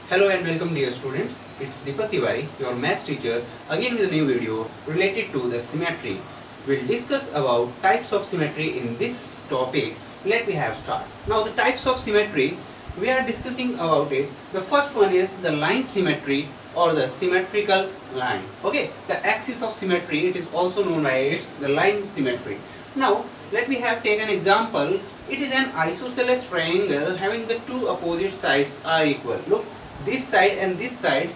Hello and welcome dear students, it's Deepak Tiwari, your maths teacher, again with a new video related to the symmetry. We'll discuss about types of symmetry in this topic. Let me have start. Now the types of symmetry, we are discussing about it. The first one is the line symmetry or the symmetrical line. Okay, the axis of symmetry, it is also known as the line symmetry. Now let me have take an example. It is an isosceles triangle having the two opposite sides are equal. Look, this side and this side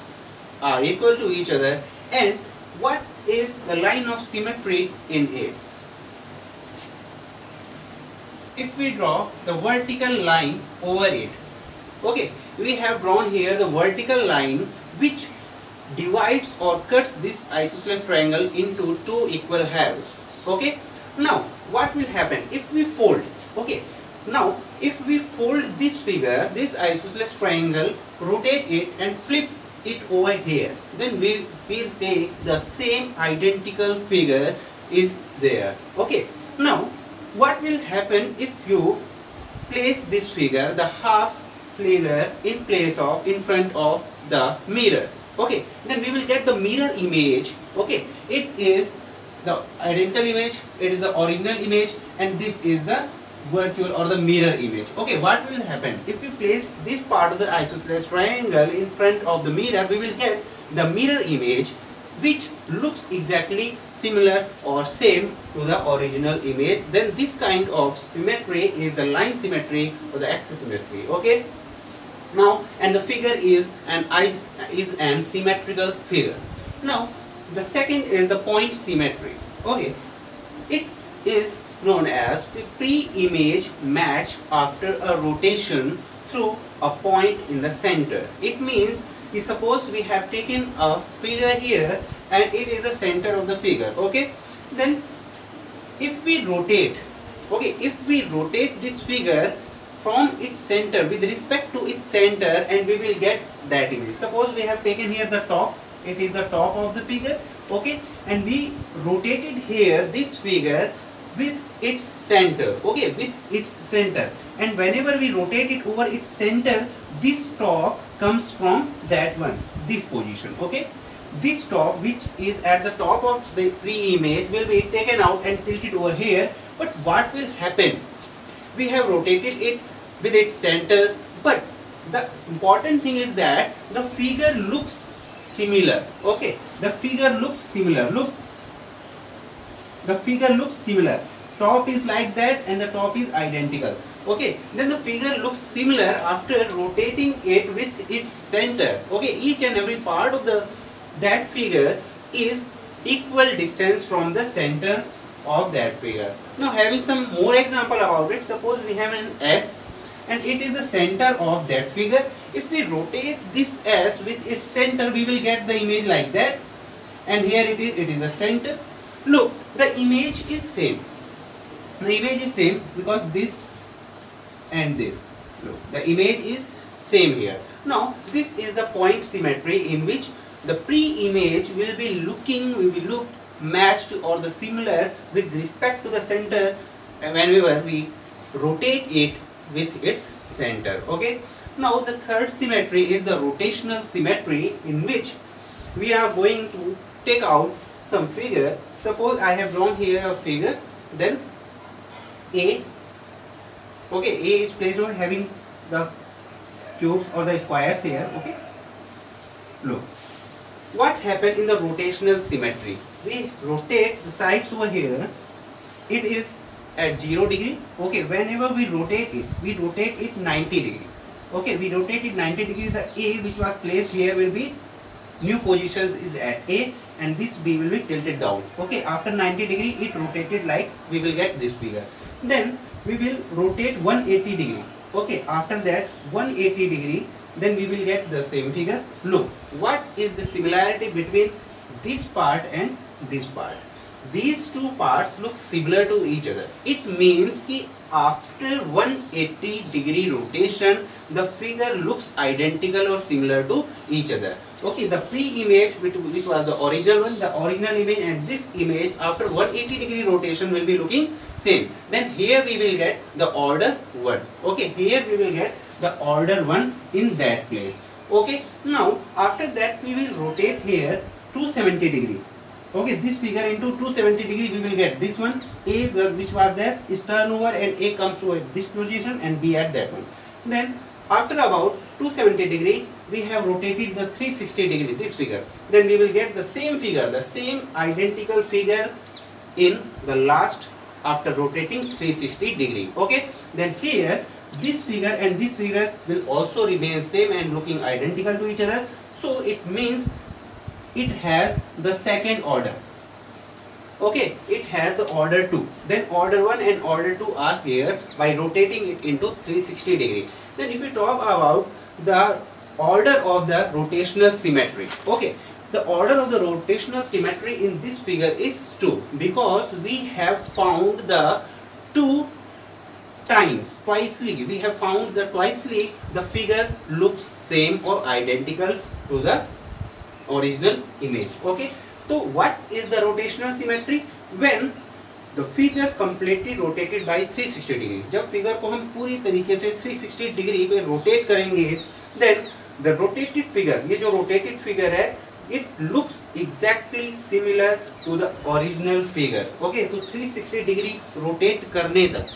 are equal to each other, and what is the line of symmetry in it? If we draw the vertical line over it, okay, we have drawn here the vertical line which divides or cuts this isosceles triangle into two equal halves. Okay, now what will happen if we fold? Okay, now if we fold this figure, this isosceles triangle, rotate it and flip it over here, then we will take the same identical figure is there. Okay, now what will happen if you place this figure, the half figure, in place of in front of the mirror? Okay, then we will get the mirror image. Okay, it is the identical image, it is the original image, and this is the virtual or the mirror image. Okay, what will happen if we place this part of the isosceles triangle in front of the mirror? We will get the mirror image which looks exactly similar or same to the original image. Then this kind of symmetry is the line symmetry or the axis symmetry. Okay, now and the figure is an symmetrical figure. Now the second is the point symmetry. Okay, it is known as pre-image match after a rotation through a point in the center. It means, suppose we have taken a figure here and it is the center of the figure. Okay, then if we rotate, okay, if we rotate this figure from its center with respect to its center, and we will get that image. Suppose we have taken here the top, it is the top of the figure. Okay, and we rotated here this figure with its center. Okay, with its center, and whenever we rotate it over its center, this top comes from that one, this position. Okay, this top which is at the top of the pre-image will be taken out and tilted over here. But what will happen? We have rotated it with its center, but the important thing is that the figure looks similar. Okay, the figure looks similar. Look, the figure looks similar. Top is like that and the top is identical. Okay, then the figure looks similar after rotating it with its center. Okay, each and every part of that figure is equal distance from the center of that figure. Now having some more example about it, suppose we have an S and it is the center of that figure. If we rotate this S with its center, we will get the image like that, and here it is the center. Look, the image is same. The image is same because this and this. Look, the image is same here. Now this is the point symmetry in which the pre-image will be look matched or the similar with respect to the center whenever we rotate it with its center. Okay, now the third symmetry is the rotational symmetry, in which we are going to take out some figure. Suppose I have drawn here a figure, then A. Okay, A is placed on having the cubes or the squares here. Okay, look what happened in the rotational symmetry. We rotate the sides over here, it is at 0 degree. Okay, whenever we rotate it 90 degree. Okay, we rotate it 90 degrees. The A which was placed here will be new positions is at A, and this B will be tilted down. Okay, after 90 degree it rotated, like we will get this figure. Then we will rotate 180 degree. Okay, after that 180 degree, then we will get the same figure. Look, what is the similarity between this part and this part? These two parts look similar to each other. It means that after 180 degree rotation, the figure looks identical or similar to each other. Okay, the pre-image which was the original one, the original image, and this image after 180 degree rotation will be looking same. Then here we will get the order 1. Okay, here we will get the order 1 in that place. Okay, now after that we will rotate here 270 degree. Okay, this figure into 270 degree we will get this one, A which was there is turn over and A comes to this position and B at that one. Then after about 270 degree we have rotated the 360 degree this figure. Then we will get the same figure, the same identical figure in the last after rotating 360 degree. Okay, then here this figure and this figure will also remain same and looking identical to each other. So it means it has the second order. Okay, it has the order 2. Then order 1 and order 2 are here by rotating it into 360 degree. Then if we talk about the order of the rotational symmetry, okay, the order of the rotational symmetry in this figure is 2 because we have found the 2 times, twicely. We have found that twicely the figure looks same or identical to the original image. Okay, so what is the rotational symmetry? When the figure completely rotated by 360 degree. जब figure को हम पूरी तरीके से 360 degree पे rotate करेंगे, then the rotated figure, ये जो rotated figure है, it looks exactly similar to the original figure. Okay, तो 360 डिग्री रोटेट करने तक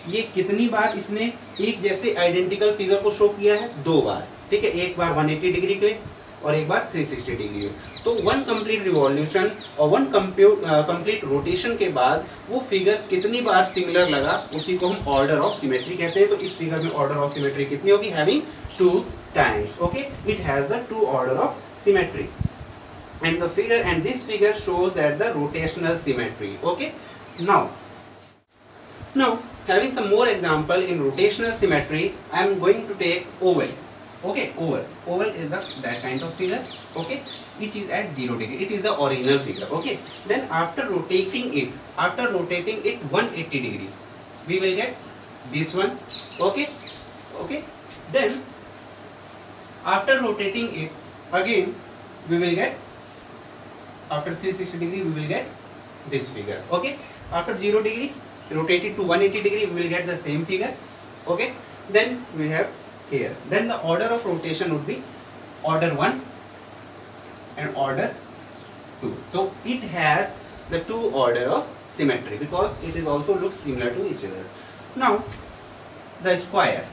ये कितनी बार इसने एक जैसे आइडेंटिकल फिगर को शो किया है? 2 बार. ठीक है, एक बार 180 डिग्री के और एक बार 360 डिग्री है. तो वन कंप्लीट रिवॉल्यूशन और वन कंप्लीट रोटेशन के बाद वो फिगर कितनी बार सिमिलर लगा, उसी को हम ऑर्डर ऑफ सिमेट्री कहते हैं. तो इस फिगर में ऑर्डर ऑफ सिमेट्री कितनी होगी? Having 2 times. Okay, it has the 2 order of symmetry and the figure and this figure shows that the rotational symmetry. Okay, now having some more example in rotational symmetry, I am going to take oval. Okay, oval is that kind of figure. Okay, which is at 0 degree. It is the original figure. Okay, then after rotating it 180 degree, we will get this one. Okay, then after rotating it again we will get, after 360 degree we will get this figure. Okay, after 0 degree rotated to 180 degree we will get the same figure. Okay, then we have here, then the order of rotation would be order 1 and order 2. So it has the 2 order of symmetry because it is also looks similar to each other. Now the square,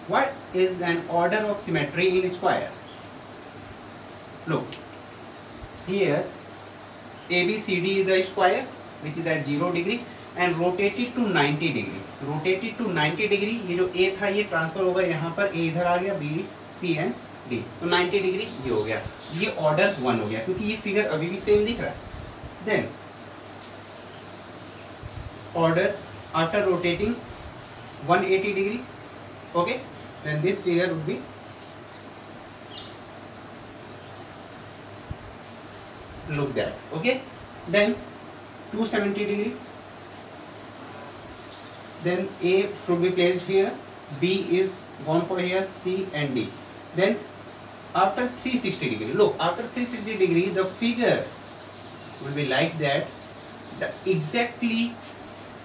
what is an order of symmetry in square? Look here, ABCD is a square which is at 0 degree and rotated to 90 degree. Rotated to 90 degree, ये जो A था ये transfer होगा यहाँ पर, A इधर आ गया, B, C and D. तो 90 डिग्री ये हो गया, ये ऑर्डर 1 हो गया क्योंकि ये फिगर अभी भी सेम दिख रहा है. Then order after rotating 180 degree. Okay, then this figure would be look that. Okay, then 270 degree, then A should be placed here, B is gone for here, C and D. Then after 360 degree, look, after 360 degree the figure will be like that, the exactly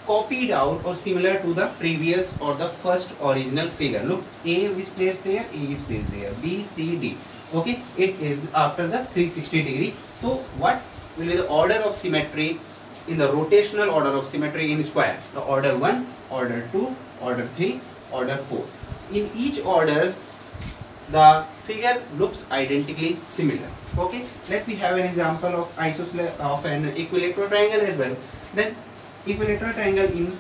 copied out or similar to the previous or the first original figure. Look, A is placed there, A is placed there, B, C, D. Okay, it is after the 360 degree. So what will be the order of symmetry in the rotational order of symmetry in square? The order 1, order 2, order 3, order 4. In each orders the figure looks identically similar. Okay, let me have an example of isosceles of an equilateral triangle as well. Then equilateral triangle in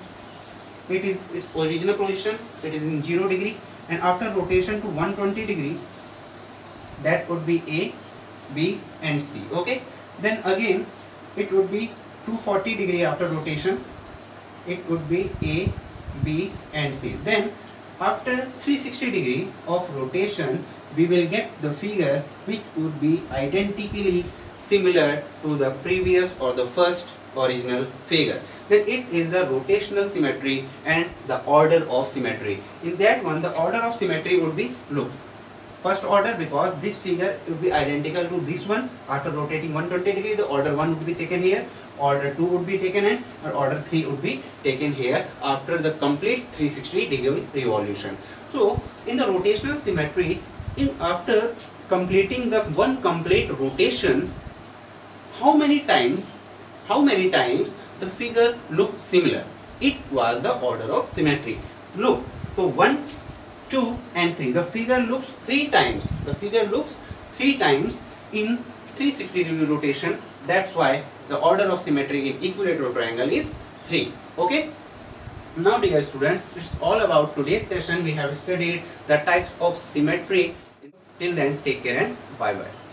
its original position, it is in 0 degree, and after rotation to 120 degree, that would be A, B and C. Okay, then again it would be 240 degree after rotation, it would be A, B and C. Then after 360 degree of rotation we will get the figure which would be identically similar to the previous or the first original figure. Then it is the rotational symmetry and the order of symmetry. In that one the order of symmetry would be, look, first order because this figure would be identical to this one. After rotating 120 degree, the order 1 would be taken here, order 2 would be taken in, and order 3 would be taken here after the complete 360 degree revolution. So in the rotational symmetry after completing the one complete rotation, how many times the figure looked similar? It was the order of symmetry. Look, so 1, 2 and 3. The figure looks 3 times. The figure looks 3 times in 360-degree rotation. That's why the order of symmetry in equilateral triangle is 3. Okay. Now dear students, it's all about today's session. We have studied the types of symmetry. Till then, take care and bye bye.